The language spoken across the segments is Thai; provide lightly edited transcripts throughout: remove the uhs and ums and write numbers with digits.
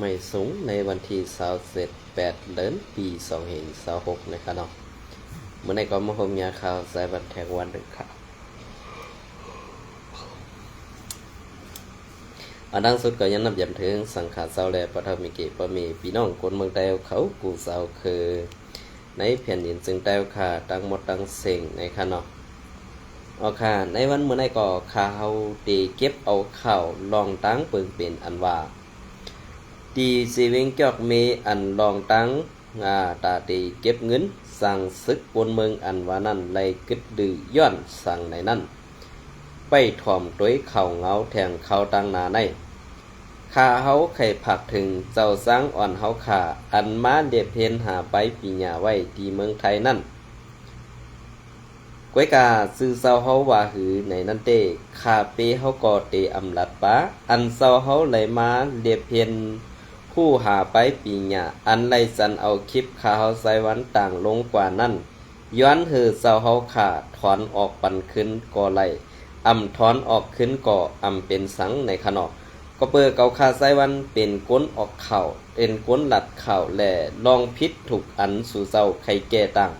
ไม่สูงในวันที่28 เดือนปี2026นะครับเนาะเมื่อในก็มาพบยาข่าวสายบันแทงวันหนึ่งข่าวอันดังสุดก็ยังนับย้ำถึงสังขารเศร้าและปฐมิกิปมีพี่น้องคนเมืองแต้วเขากูเศร้าคือในแผ่นดินซึ่งแต้วค่ะตั้งหมดตั้งเสียงในค่ะเนาะเอาค่ะในวันเมื่อในก็ข่าวตีเก็บเอาข่าวลองตั้งเปิงเป็นอันว่าตีสีเวงจอกเมอันลองตั้งตาตีเก็บเงินสั่งซึกบนเมืองอันว่านั่นไล่กึดดื้อย้อนสั่งในนั้นไปถ่อมด้วยเข่าเงาแทงเข่าตั้งนาในข้าเฮาไข่ผักถึงเจ้าสร้างอ่อนเฮาขาอันมาเดบเพนหาไปปีหญ้าไว้ที่เมืองไทยนั่นก้วยกาซื้อเศร้าเฮาว่าหือในนั้นเต้ข้าเปเฮาก็เตอำลัดป้าอันเศร้าเฮาไหลมาเดบเพนผู้หาไปปีหญ้าอันไล่สันเอาคลิปข้าเฮาใส่วันต่างลงกว่านั้นย้อนหือเศร้าเฮาขาถอนออกปันขึ้นก็ไล่ถอนออกขึ้นก็เป็นสังในขนอกก็เปิดเกาคาไซวันเป็นก้นออกเข่าเป็นก้นหลัดเข่าแหล่ลองพิษถูกอันสู่เศร้าไข่แก่ต่าง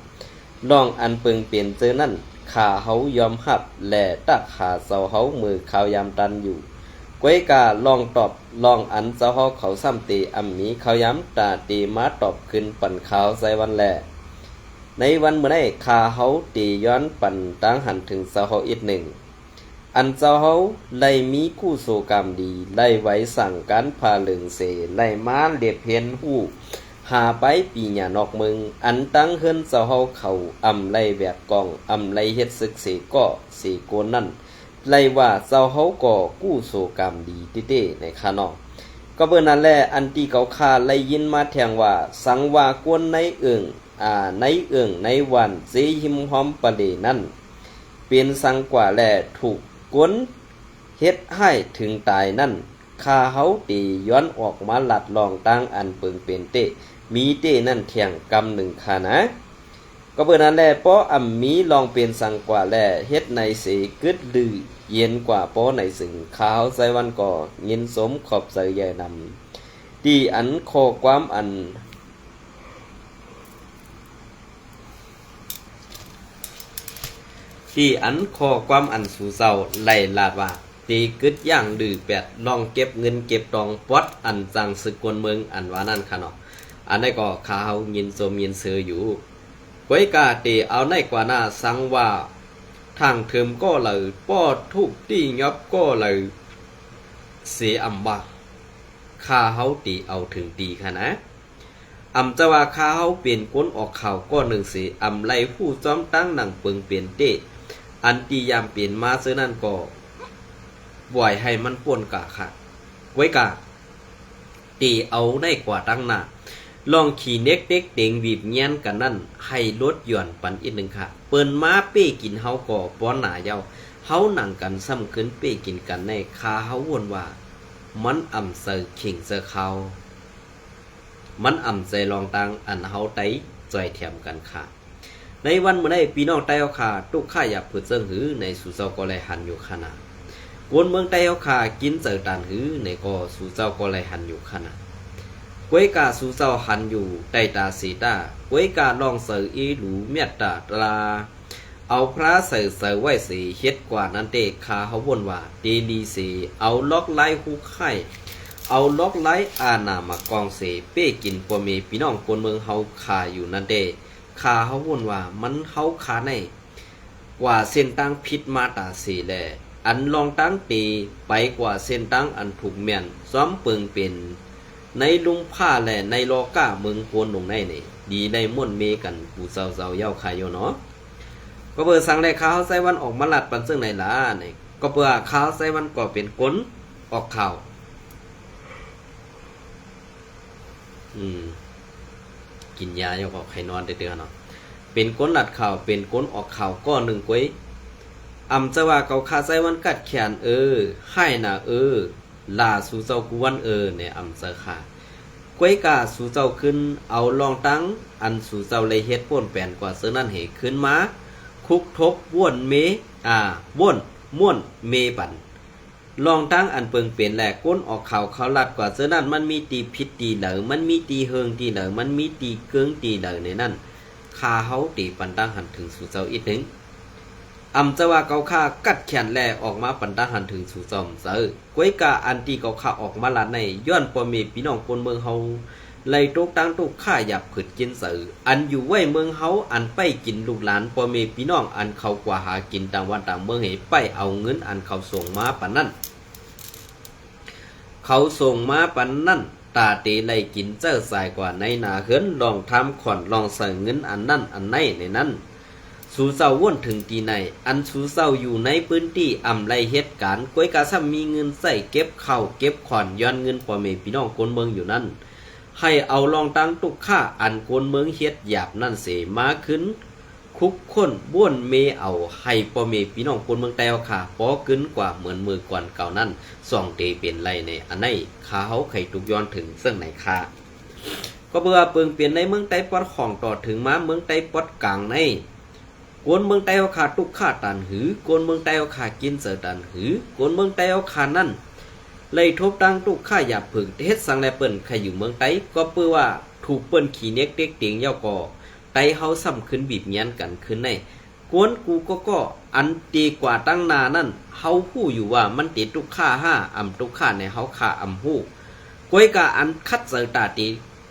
ลองอันเปิงเปลี่ยนเจอนั่นขาเฮายอมหับแหล่ตักขาเศร้าเฮามือขาวยามตันอยู่ก้วยกาลองตอบลองอันเศร้าเฮาเขาซ้ำตีมีขาวยามตาตีมาตอบขึ้นปั่นขาวไซวันแหล่ในวันเมื่อได้ขาเฮาตีย้อนปั่นตั้งหันถึงเศร้าเฮาอีกหนึ่งอันเจ้าเฮาไล่มีคู่โซกรรมดีไล่ไว้สั่งการพาเลิงเสไล่มาเด็บเห็นหู้หาไปปีหญ้านอกเมืองอันตั้งเฮิรนเจ้าเฮาเขาไล่แวกกองไล่เฮ็ดศึกเสก็สีโกนนั่นไล่ว่าเจ้าเฮาก็กู้โซกรรมดีเต้ๆในคานอกก็เบิ่นนั่นแหละอันที่เขาคาไล่ยินมาแทงว่าสังว่ากวนในในในวันเสหิมหอมปะเลนั่นเป็นสังกว่าแลถูกก้นเฮ็ดให้ถึงตายนั่นข้าเฮาตีย้อนออกมาหลัดลองตั้งอันเปิงเป็นเตมีเตนั่นเถียงกำหนึ่งค่ะนะก็เบิ่นนั้นแลป้อมีลองเป็นสังกว่าแลเฮ็ดในเสกึดดื้อเย็นกว่าป้อในสึงข้าเฮาใส่วันก่อยินสมขอบใส่ใหญ่นำที่อันข้อความอันที่อันข้อความอันสู่เศร้าไล่ลาดว่าตีกึดย่างดื้อแปดลองเก็บเงินเก็บทองปอดอันจังสึกกวนเมืองอันว่านั่นค่ะเนาะอันนี้ก็ข่าวยินโซมยินเสืออยู่ก้อยกาตีเอาในกว่าหน้าสังว่าทางเทิมก็เลยป้อทุกตียอบก็เลยเสียว่าข้าเฮาตีเอาถึงตีค่ะนะจะว่าข้าเฮาเปลี่ยนก้นออกข่าวก็หนึ่งสิไล่ผู้จอมตั้งหนังเปิงเปลี่ยนเตอันตียามเปลี่ยนมาเสือนั่นก็บ่อยให้มันป่นกะค่ะไว้กะตีเอาได้กว่าตั้งหน้าลองขี่เน็กเด็กเต็งบีบเงี้ยนกันนั่นให้ลดหย่อนปันอีกหนึ่งค่ะเปิ้นมาเป้กินเฮาก็ป้อนหนาเยาเฮาหนังกันซ้ำขึ้นเป้กินกันในคาเฮาวนว่ามันเสือขิงเสือเขามันใจลองตังอันเฮาไตจ่อยแถมกันค่ะในวันเมื่อได้พี่น้องไต้เฮาค่ะทุกข้าอยากเปิดเซิงหือในสู่เจ้าก็เลยหันอยู่ขนาดกวนเมืองไต้เฮาค่ะกินเสิร์ตันหือในก็สู่เจ้าก็เลยหันอยู่ขนาดก้วยกาสู่เจ้าหันอยู่ใต้ตาสีตาก้วยกาลองเสิร์อีหลูเมียตาตราเอาพระเสิร์ไว้สีเฮ็ดกว่านั้นเตคาเฮาวนว่าดีดีสีเอาล็อกไล่ฮู้ไข่เอาล็อกไล่นามากองเสเป้กินกว่าเมพี่น้องคนเมืองเฮาขาอยู่นั่นเด้คาเฮาวนว่ามันเฮาขาในกว่าเส้นตั้งพิษมาตาสีแลอันลองตั้งตีไปกว่าเส้นตั้งอันถูกแม่นซ้อมเปิงเป็นในลุงผ้าแลในลอก้าเมืองโพนลงในนี่ดีในม่วนเมกันผู้เศร้าๆเย้าคายอยู่เนาะก็เปิดสั่งได้ข้าวไซวันออกมาลัดปันซึ่งในล่ะนี่ก็เปิดข้าวไซวันก็เป็นก้นออกข่าวกินยาอยู่ก็ไข่นอนเตือนเนาะเป็นก้นหลัดข่าวเป็นก้นออกข่าวก็หนึ่งก้วยจะว่าเกาคาไซวันกัดแขนให้น่ะลาสู่เจ้ากูวันเนี่ยเจอค่ะก้วยกาสู่เจ้าขึ้นเอาลองตั้งอันสู่เจ้าเลยเฮ็ดป่นแปลนกว่าเสื้อนั่นเหขึ้นมาคุกทบว่นเมว่นม่วนเมปัน ลองตั้งอันเปิงเปลี่ยนแหลกก้นออกข่าวเขาลัดกว่าเสื้อนั่นมันมีตีพิษตีเหลอมันมีตีเฮิงตีเหลอมันมีตีเกื้องตีเหลอในนั่นคาเฮาตีปันตั้งหันถึงสู่เจ้าอีกหนึ่งอำจะว่าเกาค่ากัดแขนแลออกมาปันตั้งหันถึงสู่จอมเสือกวยกาอันตีเกาค่าออกมาลัดในย้อนปอเมพี่น้องคนเมืองเฮาไล่ตุกตั้งตุกข้าอยากผึดกินเสืออันอยู่ไว้เมืองเฮาอันไปกินลูกหลานปอเมพี่น้องอันเขากว่าหากินต่างวันต่างเมืองให้ไปเอาเงินอันเขาส่งมาปันนั่นเขาส่งมาปันนั่นตาเตไล่กินเจ้าสายกว่าในนาเหินลองทำขอนลองใส่เงินอันนั่นอันไหนในนั้นสู่เศร้าว่นถึงตีไหนอันสู่เศร้าอยู่ในพื้นที่อำไรเหตุการณ์ก้อยกาซ้ำมีเงินใส่เก็บข้าวเก็บขอนย้อนเงินพ่อแม่พี่น้องคนเมืองอยู่นั่นให้เอาลองตั้งตุกค่าอันคนเมืองเฮ็ดหยาบนั่นเสมาขึ้นคุกค้นบ้วนเมเอาให้พ่อแม่พี่น้องคนเมืองแต้วค่ะพอขึ้นกว่าเหมือนมือก่อนเก่านั้นส่องเตเป็นไรในอันไหนขาเฮาไข่ตุกย้อนถึงซึ่งไหนค่ะก็เบื่อเปิงเปลี่ยนในเมืองไต้ปอดของต่อถึงมาเมืองไต้ปอดกลางในกวนเมืองไต้เอาขาตุกขาตันหือกวนเมืองไต้เอาขากินเสือตันหือกวนเมืองไต้เอาขานั่นเลยทบดังตุกข้าหยาบผึ่งเฮ็ดสังแลเปิ้นใครอยู่เมืองไต้ก็เปื้อว่าถูกเปิ้นขี่เน็กเด็กเตียงเย้าก่อไต้เฮาซ้ำขึ้นบีบเมียนกันขึ้นในกวนกูก็อันตีกว่าตั้งนานั่นเฮาฮู้อยู่ว่ามันติดตุกข้าห้าอำตุกข้าในเฮาข้าอำฮู้ก้อยกะอันคัดเสือตาตี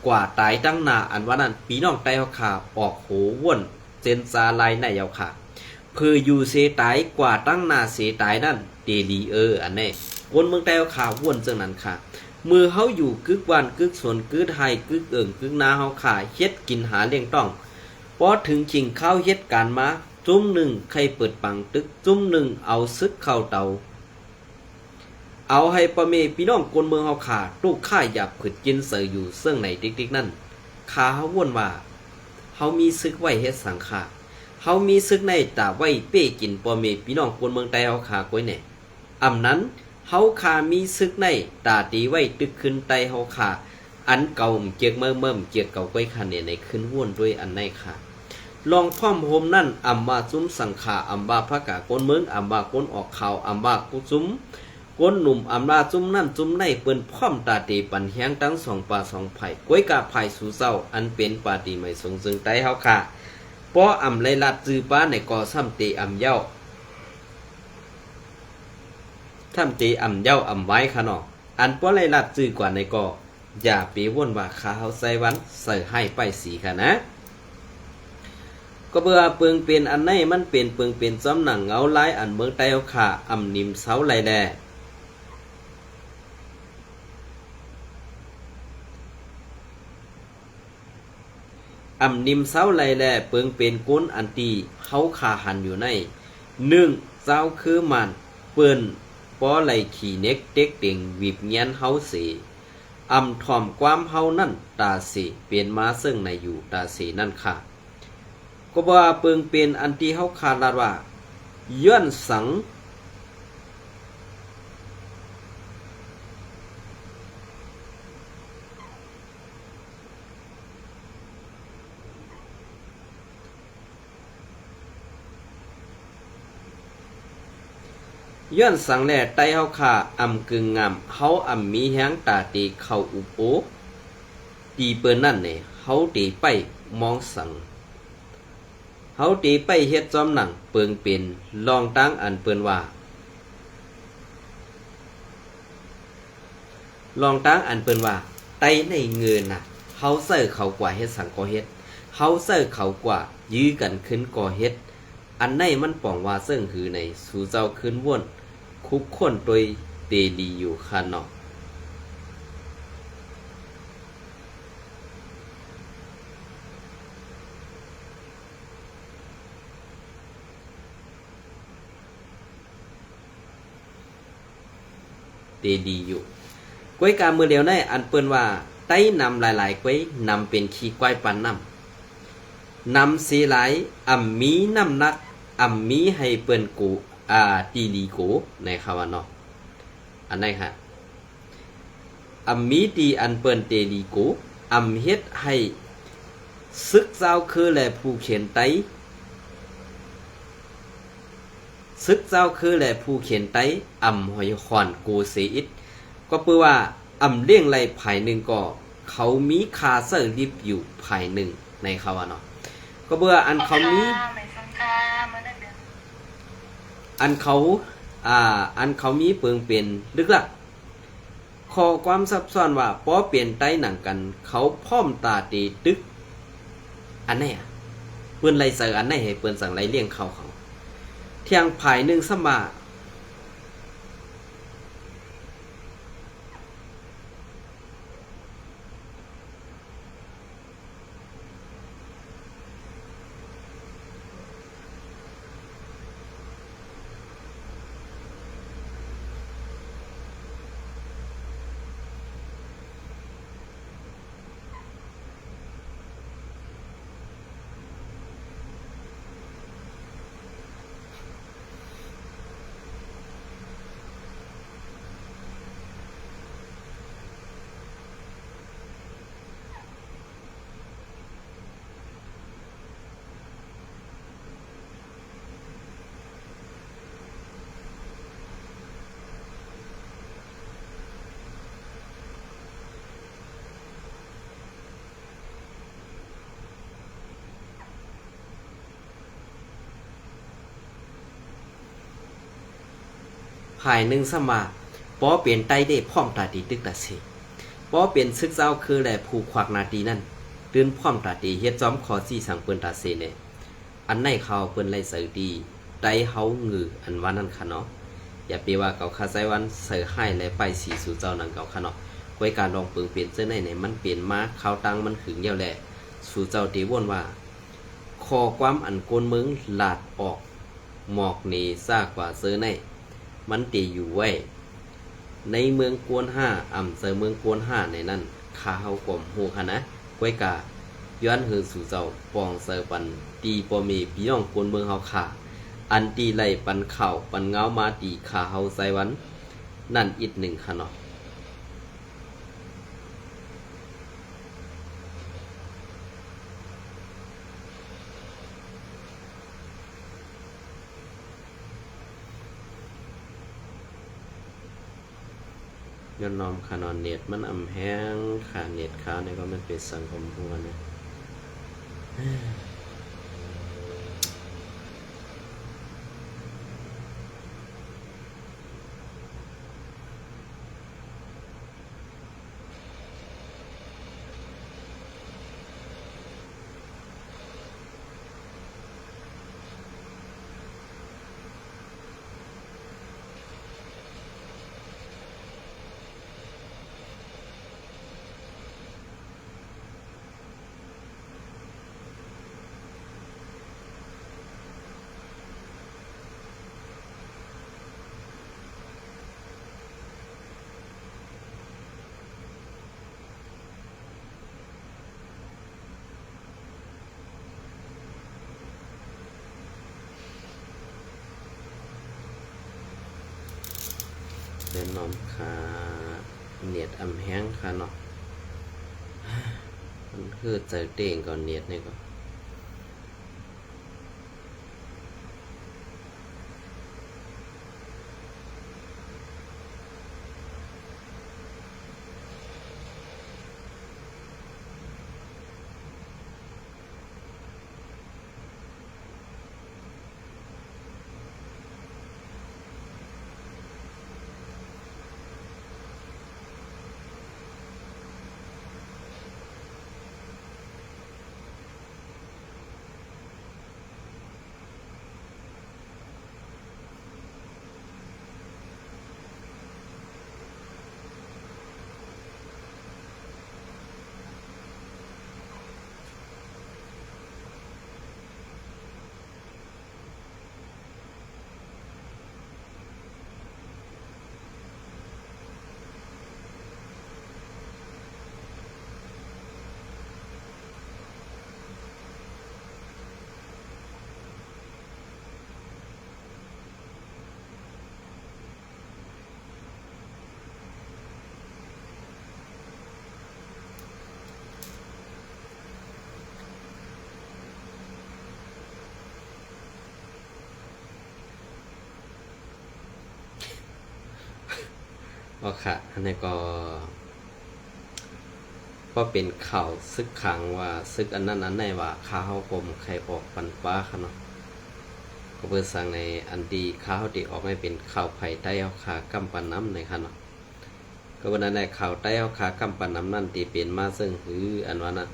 กว่าตายตั้งนาอันว่านั้นพี่น้องไต้เฮาข้าออกโหว่นเจนซาลายในเยาค่ะเพื่ออยู่เสตายกว่าตั้งนาเสตายนั่นเดลีอันนี้คนเมืองไต้ข่าวว่นจังนั้นค่ะมือเฮาอยู่กึกวันกึกสวนกึกไทยกึกกึกนาเฮาขาเฮ็ดกินหาเลี้ยงต้องพอถึงชิงข้าวเฮ็ดการมาจุ้มหนึ่งใครเปิดปังตึกจุ้มหนึ่งเอาซึกเข้าเตาเอาให้ปะเมพี่น้องคนเมืองเฮาขาลูกข้าอยากผึดกินเสืออยู่เสื่องไหนติ๊กนั่นขาเฮาว่นว่าเฮามีซึกไว้เฮ็ดสังฆาเฮามีซึกในตาไว้เป้กินปอเมพี่น้องคนเมืองไต้เฮาขาก้อยแหน่อำนั้นเฮาขามีซึกในตาตีไว้ตึกขึ้นไต้เฮาขาอันเก่าเจียกเมิ่มเจียกเก่าก้อยคันเนี่ยในขึ้นว่นด้วยอันในค่ะลองพร้อมโฮมนั่นอำว่าจุ้มสังฆาอำว่าพระกาคนเมืองอำว่าคนออกข่าวอำว่ากุจุ้มคนหนุ่มอำว่าจุ้มนั่นจุ้มในเปิ้นพร้อมตาตีปันแฮงทั้งสองป่าสองไผ่ก้อยกาไผ่สู่เศร้าอันเป็นปาฏิไม่ทรงซึ่งไต้เฮาค่ะปออำไลลัดจื้อป้าในก่อซ้ำเตอำเย้าซ้ำเตอำเย้าอำไว้ค่ะเนาะอันปอไลลัดจื้อกว่าในก่ออย่าไปว่นว่าขาเฮาใส่วันใส่ให้ไปสีค่ะนะก็เบื่อเปิงเป็นอันไหนมันเป็นเปิงเป็นซ้ำหนังเงาลายอันเมืองไต้เฮาค่ะอำนิมเสาไหลแลอำนิมเสาไหลแลเปิงเป็นก้นอันตีเฮาขาหันอยู่ใน1เจ้าคือมันเปิ้นปอไหลขี่เน็กเต็กเต็งวีบเงียนเฮาสิอำถ่อมความเฮานั่นตาสิเปลี่ยนมาซึ่งในอยู่ตาสินั่นค่ะก็ว่าเปิงเป็นอันตีเฮาขาลาดว่าย้อนสังย้อนสังแลไต้เฮาขาอำกึ่งงามเฮาอำมีแฮงตาตีเข้าอุโปตีเปิ้นนั่นเนี่ยเฮาตีไปมองสังเฮาตีไปเฮ็ดจอมหนังเปิงเป็นลองตั้งอันเปิ้นว่าลองตั้งอันเปิ้นว่าไต้ในเงินน่ะเฮาเซอเขากว่าเฮ็ดสังก่อเฮ็ดเฮาเซอเขากว่ายื้อกันขึ้นก่อเฮ็ดอันไหนมันป่องว่าเสิ่งหือในสู่เจ้าขึ้นว่นคุกคนโดยเตดีอยู่ค่ะเนาะเตดีอยู่ก้อยกามือเดียวในอันเปิ้นว่าไต้นำหลายๆก้อยนำเป็นขี้ก้อยปันนำสีหลายอ่ำมีน้ำหนักอ่ำมีให้เปิ้นกูตีดีโกในคำว่าเนาะอันไหนค่ะอ่ำมีตีอันเปิ้นเตดีโกอ่ำเฮ็ดให้ซึกเจ้าคือแลผู้เขียนไต้ ซึกเจ้าคือแลผู้เขียนไต้อ่ำหอยขอนกูเสอิดก็เปื้อว่าอ่ำเลี้ยงไรภายหนึ่งก็เขามีคาเซอร์ลิฟอยู่ภายหนึ่งในเขาว่าเนาะก็เบื่ออันเขามีอันเขาอันเขามีเปิงเป็นลึกลักขอความซับซ้อนว่าป้อเปลี่ยนไต้หนังกันเขาพร้อมตาตีตึกอันไหนอ่ะเปิ้นไรเสืออันไหนให้เปิ้นสั่งไรเลี้ยงเขาเที่ยงภายหนึ่งสมาภายหนึ่งสมาป้อเปลี่ยนไต้ได้พร้อมตาตีตึกตาเสป้อเปลี่ยนซึกเจ้าคือแหละผู้ควักนาตีนั่นตื่นพร้อมตาตีเฮ็ดจอมขอซี่สั่งเปิ้นตาเสเนี่ยอันในเขาเปิ้นไล่เสือดีไต้เฮางืออันว่านั่นค่ะเนาะอย่าไปว่าเก่าคาไซวันเสือให้และไปสีสู่เจ้านั่นเก่าค่ะเนาะไว้การลองเปิงเปลี่ยนเจ้าไหนมันเปลี่ยนมาข้าวตังมันขึงเดียวแหละสู่เจ้าตีวนว่าคอความอันโกนเมืองหลาดออกหมอกนี่ซากกว่าเสือในมันตีอยู่ไว้ในเมืองกวนห้าอำเภอเมืองกวนห้าในนั้นข้าเฮากลมหูค่ะนะก้วยกาย้อนหือสู่เจ้าปองเซอปันตีปอมีพี่น้องกวนเมืองเฮาค่ะอันตีไหลปันเข่าปันเงามาตีขาเฮาใส่วันนั่นอีกหนึ่งค่ะเนาะย้อนนอมขานอนเน็ตมันอำแห้งขาเน็ตขาเนี่ยก็มันเป็นสังคมหัวนะเดินนอมขาเน็ตอำแห้งค่ะเนาะมันคือเจอเต่งก่อนเน็ตเนี่ยก็ ว่าค่ะอันนี้ก็เป็นข่าวซึกขังว่าซึกอันนั้นอันไหนว่าข้าวผมใครออกปันป้าค่ะเนาะก็เปิดสั่งในอันดีข้าวที่ออกให้เป็นข่าวไผ่ใต้เอาขากำปันน้ำในค่ะเนาะก็วันนั้นในข่าวใต้เอาขากำปันน้ำนั่นตีเป็นมาซึ่งคืออันว่านั้น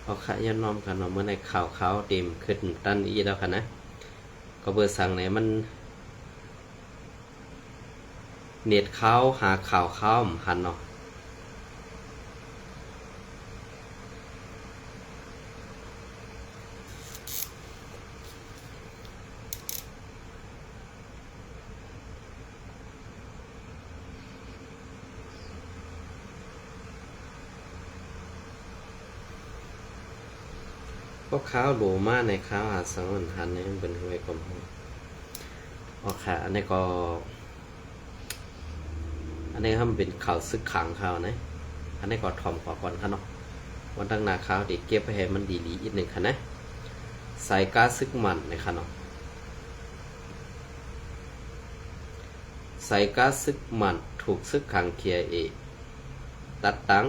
เอาขะยันน้อมกันเนาะเมื่อในข่าวเต็มขึ้นตันอีแล้วค่ะนะก็เปิดสั่งไหนมันเน็ตข้าวหาข่าวหันเนาะก็ข้าวโหลมาในข้าวหาสังวันหันเนี่ยเป็นไว้ก่อนโอเคอันนี้ก็อันนี้มันเป็นข่าวซึกขังข่าวนะอันนี้ก็ถ่อมกว่าก่อนค่ะเนาะวันตั้งนาข่าวดีเก็บไปให้มันดีๆอีกหนึ่งค่ะนะใส่ก๊าซซึกมันนะคะเนาะใส่ก๊าซซึกมันถูกซึกขังเคียเอตัดตัง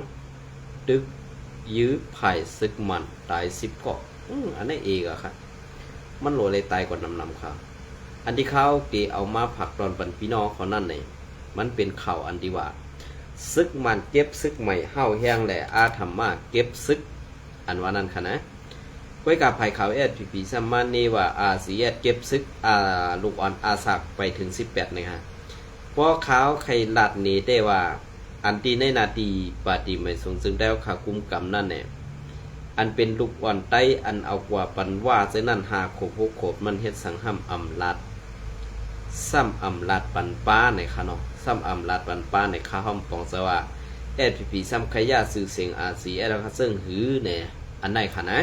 ดึกยื้อไผ่ซึกมันตาย10 เกาะอันนี้เองอะค่ะมันโหลเลยตายกว่านำข่าวอันที่เขาตีเอามาผักตอนปันพี่น้องเขานั่นเนี่ยมันเป็นข่าวอันที่ว่าซึกมันเก็บซึกใหม่เฮาแห้งแหละอาธรรมะเก็บซึกอันว่านั่นค่ะนะก้อยกับไผ่ข่าวพีซัมมันนี่ว่าอาเซียเก็บซึกลูกอ่อนอาสักไปถึง18นะฮะเพราะเขาใครหลัดนี้ได้ว่าอันตีในนาทีปฏิไม่ทรงซึ่งได้ขากุมกรรมนั่นเนี่ยอันเป็นลูกอ่อนไต้อันเอากว่าปันว่าเสนั่นหาโขบโขบมันเฮ็ดสังห้ำอำลัดซ้ำอำลัดปันป้าในค่ะเนาะซ้ำอำลัดปันป้าในข้าห้อมปองสว่าพีซ้ำขยะสื่อเสียงอาซีแล้วก็ซึ่งหือเนี่ยอันไหนค่ะนะ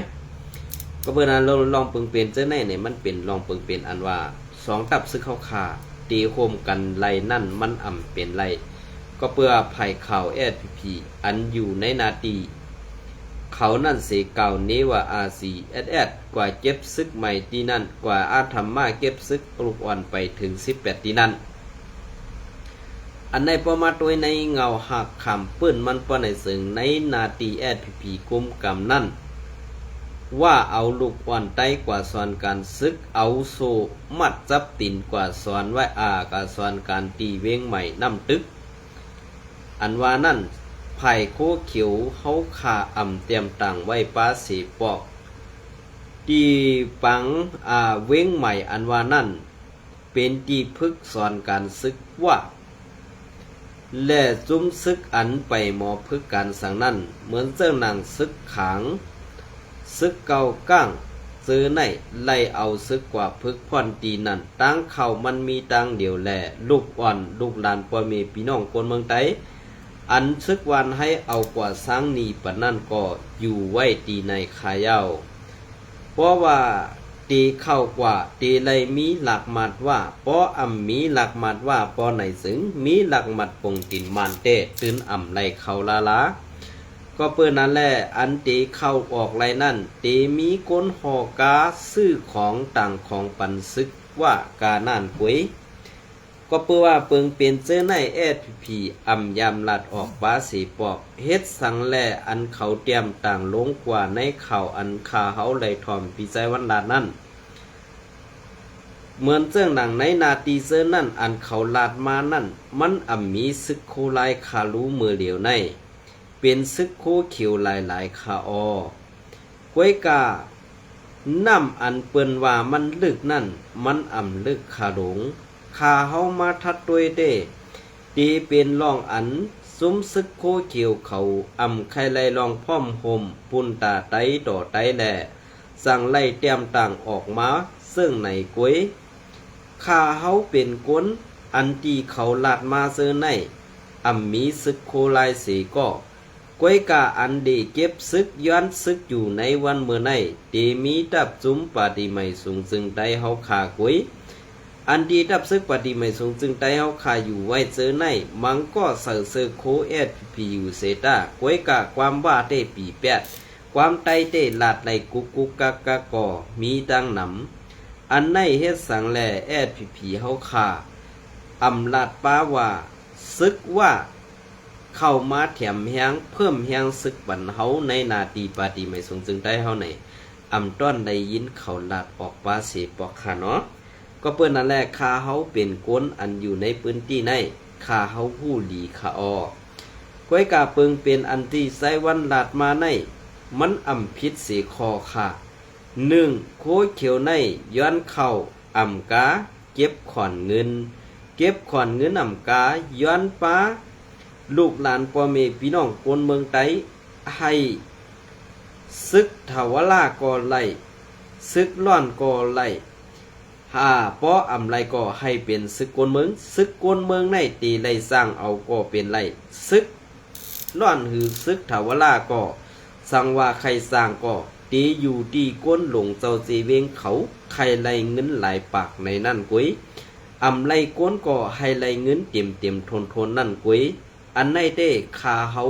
ก็เมื่อนั้นลองเปิงเป็นเจ้าไหนเนี่ยมันเป็นลองเปิงเป็นอันว่า2 ตับซึกเข้าขาตีโคมกันไล่นั่นมันอ่ำเป็นไล่ก็เพื่อไผ่ข่าวอันอยู่ในนาทีเขานั่นเสเก่านี้ว่าRCSS กว่าเก็บซึกใหม่ที่นั่นกว่าอาธรรมะเก็บซึกปลุกอ่อนไปถึง18ที่นั่นอันในประมาณโดยในเงาหักคำปื้นมันปนในซึ่งในนาทีกุมกรรมนั่นว่าเอาลูกอ่อนไต้กว่าสอนการซึกเอาโซมัดจับตินกว่าสอนไว้กว่าสอนการตีเวงใหม่น้ำตึกอันว่านั่นไผ่โคเขียวเขาขาอ่ำเตรียมต่างไว้ป้าสีปอกตีปังเว้งใหม่อันว่านั่นเป็นตีพึกสอนการซึกว่าและจุ้มซึกอันไปหมอพึกการสั่งนั่นเหมือนเจ้านางซึกขังซึกเก่าก้างซื้อในไล่เอาซึกกว่าพึกพ่อนตีนั่นตั้งเข่ามันมีตั้งเดียวแหละลูกอ่อนลูกหลานพ่อแม่พี่น้องคนเมืองไต้อันซึกวันให้เอากว่าสร้างนีปะนั่นก็อยู่ไว้ตีในขายาวเพราะว่าตีเข้ากว่าตีเลยมีหลักมัดว่าเพราะมีหลักมัดว่าเพราะไหนซึ่งมีหลักมัดปงตินมันเตตื่นไลเข้าลาก็เพื่อนั้นแหละอันตีเข้าออกไรนั่นตีมีก้นหอกาซื้อของต่างของปันซึกว่ากาน่านกวยก็เพื่อว่าเปิงเป็นเจ้าในยำลัดออกบาสีปอกเฮ็ดสังแลอันเขาเตรียมต่างลงกว่าในเข่าอันคาเฮาไหลทอมปีใจวันลาดนั่นเหมือนเจ้าหนังในนาตีเซอร์นั่นอันเขาลาดมานั่นมันมีซึกโคไลคารูมือเหลียวในเ เป็นซึกโคเขียวหลายๆคาออกวยกาน้ำอันเปิ้นว่ามันลึกนั่นมันอ่ำลึกคาหลงคาเฮามาทัดด้วยเด้ตีเป็นรองอันซุ้มซึกโคเขียวเขาอ่ำไข่ไล่รองพร้อมห่มปุ่นตาไตต่อไตแหล่สั่งไล่เตรียมต่างออกมาซึ่งในกวยคาเฮาเป็นก้นอันตีเขาลาดมาเซอในอ่ำมีซึกโคลายสีก็กวยกาอันเดเก็บซึกย้อนซึกอยู่ในวันเมื่อในเตมีดับจุ้มปาฏิไมสูงจึงได้เฮาขากวยอันดีดับซึกปาฏิไมสูงจึงได้เฮาขาอยู่ไว้เจอในมังก็เสือเสือโคเอสพียูเซตากวยกาความว่าเตปีแปดความไตเตลาดไหลกุกกุกกะกะก่อมีดังหนำอันในเฮ็ดสังแลแอดผีเฮาขาอำลาดป้าว่าซึกว่าเข้ามาแถมแฮงเพิ่มแฮงซึกบันเฮาในนาทีปาฏิไมสูงจึงได้เฮาในอำต้อนได้ยินเขาลาดออกปาเสปอกค่ะเนาะก็เปิ้นนั่นแหละคาเฮาเป็นก้นอันอยู่ในพื้นที่ในคาเฮาผู้หลีคาออกวยกาเปิงเป็นอันที่ไซวันลาดมาในมันอำพิษเสคอค่ะ1โคเขียวในย้อนเข้าอำกาเก็บขอนเงินเก็บขอนเงินอำกาย้อนป้าลูกหลานพ่อแม่พี่น้องคนเมืองไต้ให้ซึกทวลาก่อไล่ซึกร้อนก่อไล่ป้ออำไรก็ให้เป็นซึกกวนเมืองซึกกวนเมืองในตีไล่สร้างเอาก็เป็นไล่ซึกร้อนหือซึกทวลาก็สั่งว่าใครสร้างก็ตีอยู่ตีก้นหลงเจ้าเจเวงเขาใครไล่เงินหลายปากในนั่นกุ้ยอำไรก้นก็ให้ไล่เงินเต็มทนนั่นกุ้ยอันในเต้คาเฮา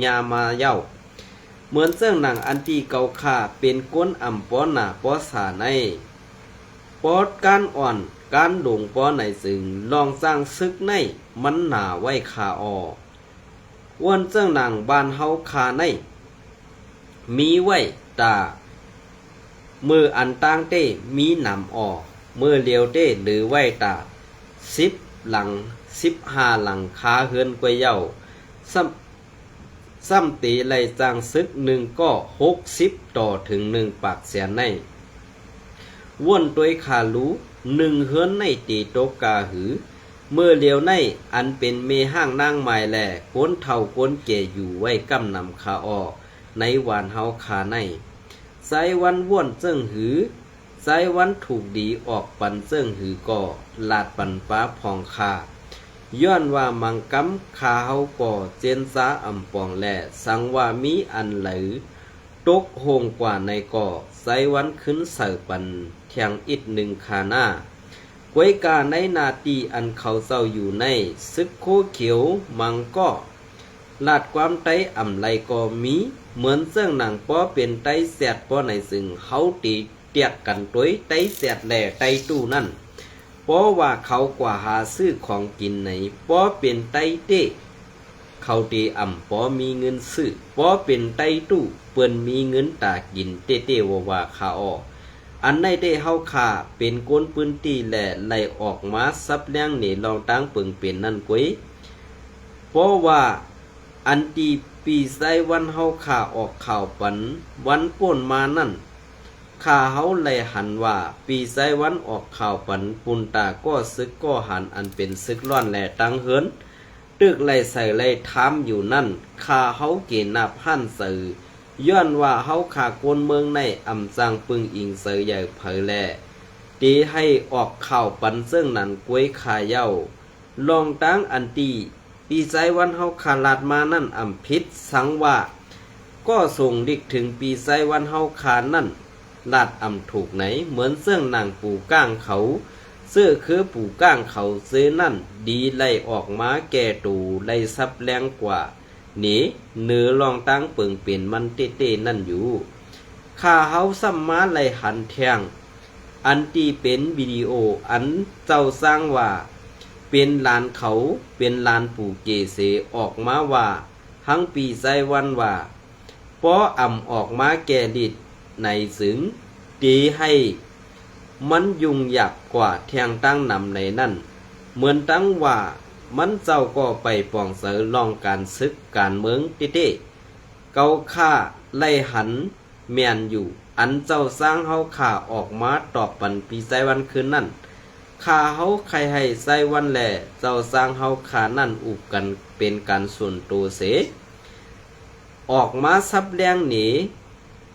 ยามาเย้าเหมือนเสื้อหนังอันที่เก่าคาเป็นก้นอำป้อหนาป้อสาในปอดการอ่อนการหลงป้อในซึ่งลองสร้างซึกในมันหนาไว้คาอวนเสื้อหนังบ้านเฮาคาในมีไว้ตามืออันต่างเต้มีหนำมือเลียวเต้หรือไว้ตา10หลัง15หลังคาเฮือนกวยเย้าซ้ำตีไล่จางซึก1ก็60ต่อถึง1ปากแสนในว่นตัวขาลู1เฮือนในตีโตกาหือเมื่อเลียวในอันเป็นเมห้างนางไม้แหล่ก้นเท่าก้นแก่อยู่ไว้กำนำคาออในหวานเฮาคาในไซวันว่นเจิ้งหือไซวันถูกดีออกปันเจิ้งหือก่อลาดปันป้าพองคาย้อนว่ามังกำคาเฮาก่อเจนซาอำปองแหล่สังว่ามีอันไหลตกโหงกว่าในก่อไซวันขึ้นเสือปันแทงอิด1คาหน้ากวยกาในนาตีอันเขาเศร้าอยู่ในซึกโคเขียวมังก็ลาดความไตอำไลก็มีเหมือนเสื้อหนังป้อเป็นไตแสดป้อในซึ่งเฮาตีเตียกกันต้วยไตแสดแหล่ไตตู้นั่นป้อว่าเขากว่าหาซื้อของกินไหนป้อเป็นไตเต้เขาตีอ่ำป้อมีเงินซื้อป้อเป็นไตตู้เปิ้นมีเงินตากินเต้ว่าคาอออันในได้เฮาขาเป็นก้นปืนตีแหล่ไหลออกมาซับแรงนี่ลองตั้งเปิงเป็นนั่นกวยเพราะว่าอันตีปีไซวันเฮาขาออกข่าวปันวันป่นมานั่นข้าเฮาไหลหันว่าปีไซวันออกข่าวปันปุนตาก็ซึกก็หันอันเป็นซึกร้อนแหล่ตั้งเฮินตึกไหลใส่ไหลถามอยู่นั่นข้าเฮาเกณฑ์นับหันสื่อย้อนว่าเฮาขาโกนเมืองในอำจังปึงอิงเสยใหญ่เผยแลตีให้ออกข่าวปันซึ่งนั้นกวยขาเย้าลองตั้งอันตีปีไซวันเฮาขาลาดมานั่นอำพิษสังว่าก็ส่งดิกถึงปีไซวันเฮาขานั่นลาดอำถูกไหนเหมือนเสื่องนางปู่ก้างเขาเสื้อคือปู่ก้างเขาซื้อนั่นดีไล่ออกมาแก่ตูไล่ซับแรงกว่าหนีเนื้อลองตั้งเปิงเป็นมันเต้นั่นอยู่ข้าเฮาซ้ำมาไล่หันแทงอันที่เป็นวิดีโออันเจ้าสร้างว่าเป็นลานเขาเป็นลานปู่เกเสออกมาว่าทั้งปีไซวันว่าป้ออ่ำออกมาแก่ดิดในสึงตีให้มันยุ่งยากกว่าแทงตั้งนำในนั่นเหมือนตั้งว่ามันเจ้าก็ไปปองเสอลองการซึกการเมืองเต้ เกาค่าไล่หันแม่นอยู่อันเจ้าสร้างเฮาข่าออกมาตอบปันปีไสวันคืนนั่นข่าเฮาใครให้ไสวันแลเจ้าสร้างเฮาข่านั่นอุบกันเป็นการส่วนตัวเสออกมาซับแรงหนี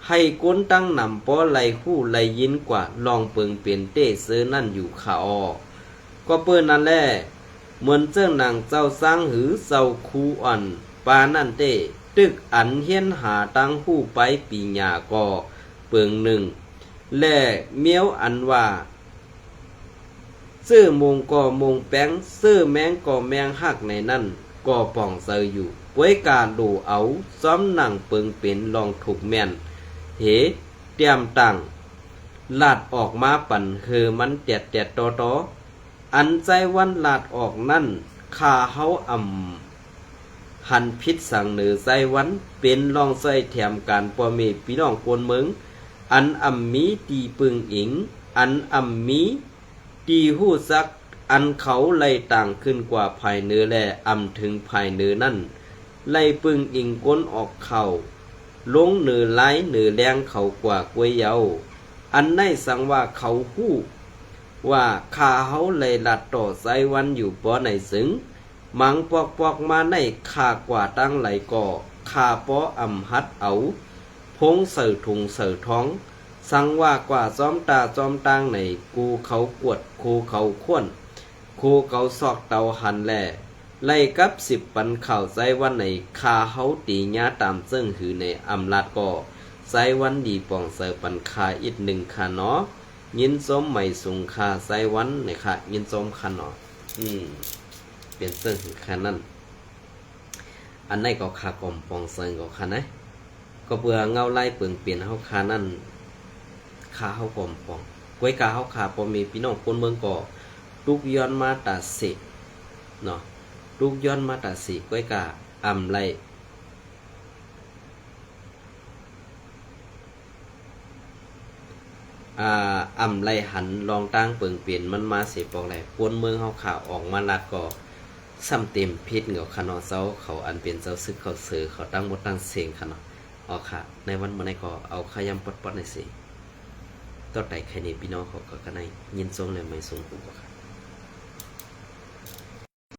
ให้ก้นตั้งนำป้อไหลคู่ไหลยินกว่าลองเปิงเปลี่ยนเต้เสื้อนั่นอยู่ข่าออก็เปิ้นนั่นแหละเหมือนเจ้านางเจ้าสร้างหือเจ้าคูอ่อนปานั่นเต้ตึกอันเฮียนหาตั้งหู้ไปปีหญ้าก็เปิงหนึ่งและเมียวอันว่าซื้อมงก็มงแป้งซื้อแมงก็แมงหักในนั่นก็ป่องเซออยู่ป่วยกาดูเอาซ้อมหนังเปิงเป็นลองถูกแม่นเหเตรียมตั้งลาดออกมาปั่นคือมันเตียดตออันใจวันลาดออกนั่นข้าเฮาหันพิษสั่งเหนือใจวันเป็นลองใส่แถมการปอเมพี่น้องกวนเมืองอันมีตีปึงอิงอันมีตีหู้ซักอันเขาไล่ต่างขึ้นกว่าภายเนื้อและถึงภายเนื้อนั่นไล่ปึงอิงก้นออกเข่าลงเหนือไล่เหนือแรงเขากว่ากวยเยาอันในสังว่าเขาหู้ว่าข้าเฮาไล่ลัดต่อใจวันอยู่ป้อในซึ้งมังปอกมาในขากว่าตั้งไหลก่อขาป้อหัดเอาพงเสือถุงเสือท้องสังว่ากว่าจอมตาจอมตางในกูเขากวดคูเขาข้วนคูเขาซอกเตาหันแหล่ไล่กับ10ปันเข่าใจวันในคาเฮาตีญาตามซึ่งหือในลาดก่อใจวันดีป่องเสือปันคาอีกหนึ่งคาเนาะยินสมใหม่สูงคาใจวันในค่ะยินสมคาเนาะเปลี่ยนเสื้อถึงคันนั้นอันไหนก็ขากลมปองเซิงก็คันนะก็เบื่อเงาไล่เปลืองเปลี่ยนเฮาคานั่นคาเฮากลมปองกวยกาเฮาคาพอมีพี่น้องคนเมืองก่อลูกย้อนมาตาสิเนาะลูกย้อนมาตาสิกวยกาไล่ไล่หันลองตั้งเปลืองเปลี่ยนมันมาสิปองแหละคนเมืองเฮาขาออกมาลัดก็ซ้ำเต็มพิษเหงาขนอเจ้าเขาอันเป็นเจ้าซึกเขาเสือเขาตั้งหมดตั้งเสียงขนอออกค่ะในวันเมื่อไหร่ก็เอาขยำปดในสิต่อไปใครในพี่น้องเขาก็ในยินทรงเลยไม่ทรงกูก็ค่ะ